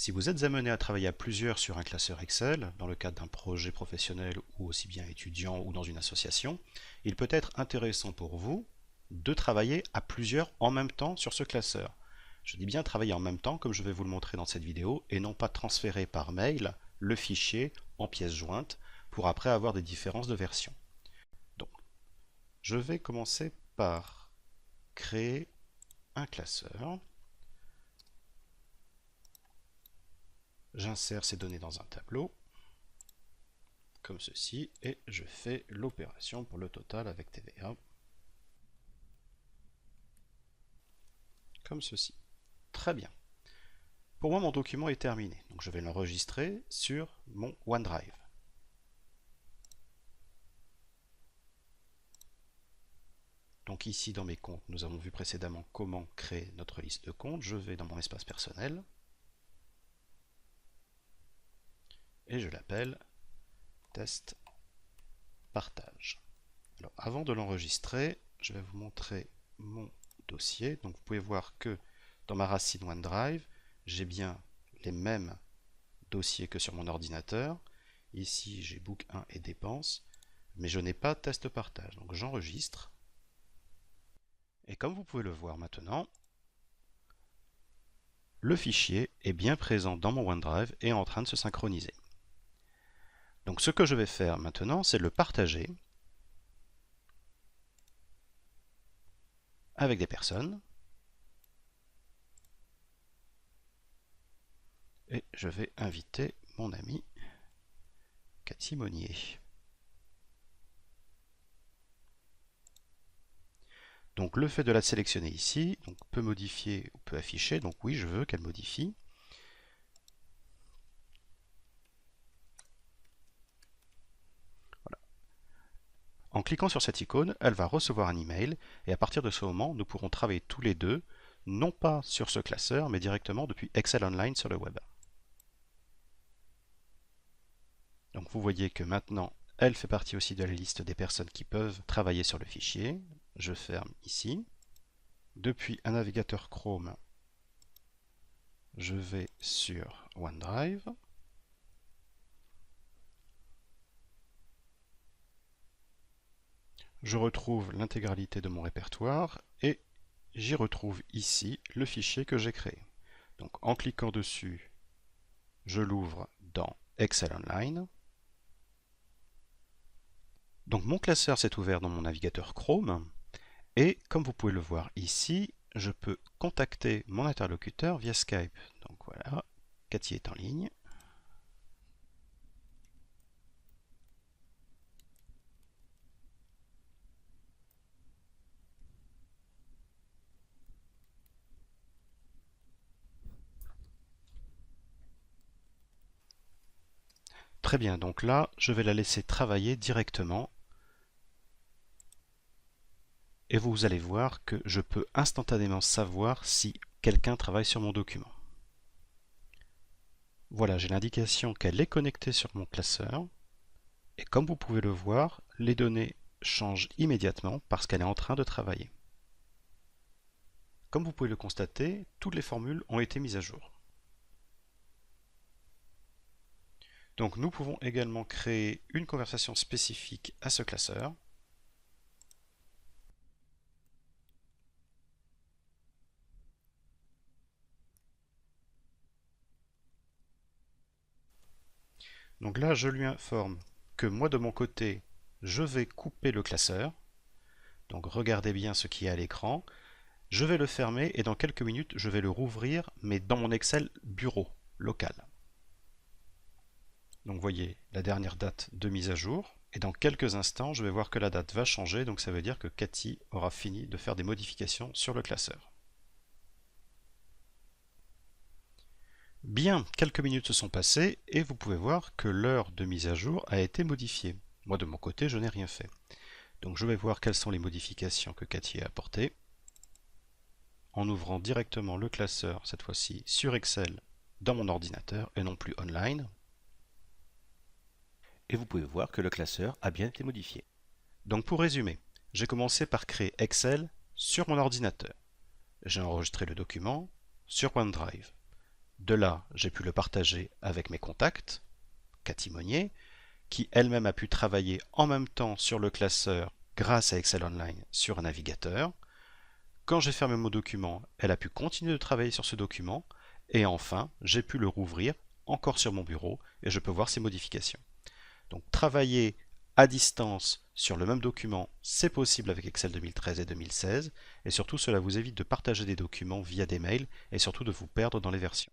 Si vous êtes amené à travailler à plusieurs sur un classeur Excel, dans le cadre d'un projet professionnel ou aussi bien étudiant ou dans une association, il peut être intéressant pour vous de travailler à plusieurs en même temps sur ce classeur. Je dis bien travailler en même temps comme je vais vous le montrer dans cette vidéo et non pas transférer par mail le fichier en pièces jointes pour après avoir des différences de version. Donc, je vais commencer par créer un classeur. J'insère ces données dans un tableau, comme ceci, et je fais l'opération pour le total avec TVA, comme ceci. Très bien. Pour moi, mon document est terminé, donc je vais l'enregistrer sur mon OneDrive. Donc ici, dans mes comptes, nous avons vu précédemment comment créer notre liste de comptes. Je vais dans mon espace personnel, et je l'appelle test partage. Alors, avant de l'enregistrer, je vais vous montrer mon dossier. Donc vous pouvez voir que dans ma racine OneDrive, j'ai bien les mêmes dossiers que sur mon ordinateur. Ici, j'ai book 1 et dépenses, mais je n'ai pas test partage. Donc j'enregistre. Et comme vous pouvez le voir maintenant, le fichier est bien présent dans mon OneDrive et est en train de se synchroniser. Donc ce que je vais faire maintenant, c'est le partager avec des personnes. Et je vais inviter mon ami Cathy Monnier. Donc le fait de la sélectionner ici, donc peut modifier ou peut afficher, donc oui je veux qu'elle modifie. Voilà. En cliquant sur cette icône, elle va recevoir un email et à partir de ce moment, nous pourrons travailler tous les deux, non pas sur ce classeur, mais directement depuis Excel Online sur le web. Donc vous voyez que maintenant, elle fait partie aussi de la liste des personnes qui peuvent travailler sur le fichier. Je ferme ici. Depuis un navigateur Chrome, je vais sur OneDrive. Je retrouve l'intégralité de mon répertoire et j'y retrouve ici le fichier que j'ai créé. Donc en cliquant dessus, je l'ouvre dans Excel Online. Donc mon classeur s'est ouvert dans mon navigateur Chrome et comme vous pouvez le voir ici, je peux contacter mon interlocuteur via Skype. Donc voilà, Cathy est en ligne. Très bien, donc là, je vais la laisser travailler directement et vous allez voir que je peux instantanément savoir si quelqu'un travaille sur mon document. Voilà, j'ai l'indication qu'elle est connectée sur mon classeur et comme vous pouvez le voir, les données changent immédiatement parce qu'elle est en train de travailler. Comme vous pouvez le constater, toutes les formules ont été mises à jour. Donc nous pouvons également créer une conversation spécifique à ce classeur. Donc là, je lui informe que moi de mon côté, je vais couper le classeur. Donc regardez bien ce qui est à l'écran. Je vais le fermer et dans quelques minutes, je vais le rouvrir, mais dans mon Excel bureau local. Donc vous voyez la dernière date de mise à jour. Et dans quelques instants, je vais voir que la date va changer. Donc ça veut dire que Cathy aura fini de faire des modifications sur le classeur. Bien, quelques minutes se sont passées et vous pouvez voir que l'heure de mise à jour a été modifiée. Moi de mon côté, je n'ai rien fait. Donc je vais voir quelles sont les modifications que Cathy a apportées. En ouvrant directement le classeur, cette fois-ci sur Excel, dans mon ordinateur et non plus online. Et vous pouvez voir que le classeur a bien été modifié. Donc pour résumer, j'ai commencé par créer Excel sur mon ordinateur. J'ai enregistré le document sur OneDrive. De là, j'ai pu le partager avec mes contacts, Cathy Monnier, qui elle-même a pu travailler en même temps sur le classeur grâce à Excel Online sur un navigateur. Quand j'ai fermé mon document, elle a pu continuer de travailler sur ce document. Et enfin, j'ai pu le rouvrir encore sur mon bureau et je peux voir ses modifications. Donc travailler à distance sur le même document, c'est possible avec Excel 2013 et 2016. Et surtout, cela vous évite de partager des documents via des mails et surtout de vous perdre dans les versions.